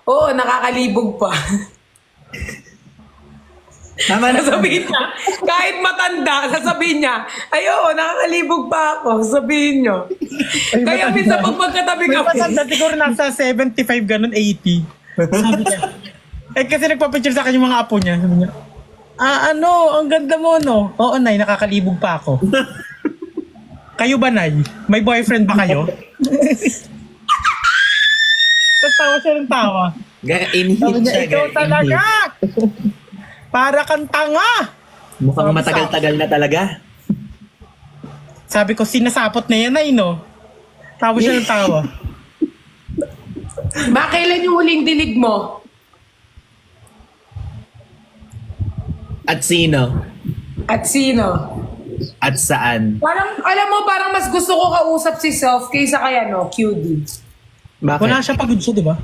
Oo, nakakalibog pa. Tama na. Sasabihin niya, kahit matanda, sasabihin niya, ay oo, nakakalibog pa ako, sabihin niyo. Kaya minsan pag magkatabi May kami, matanda siguro nasa 75 ganun, 80. Sabi niya. Eh kasi nagpapicture sa akin yung mga apo niya. Sabi niya, ang ganda mo, no? Oo, Nay, nakakalibog pa ako. Kayo ba, Nay? May boyfriend ba kayo? Tapos tawa siya ng tawa. Inhit Sabi niya, siya. ikaw talaga! Para kang tanga! Mukhang matagal-tagal na talaga. Sabi ko, sinasapot na yan, Nay, no? Tawa siya ng tawa. makailan yung huling dinig mo? At sino? At sino? At saan? Parang, alam mo, parang mas gusto ko kausap si Self kaysa kay QD. Bakit? Wala siya pagod siya, di ba?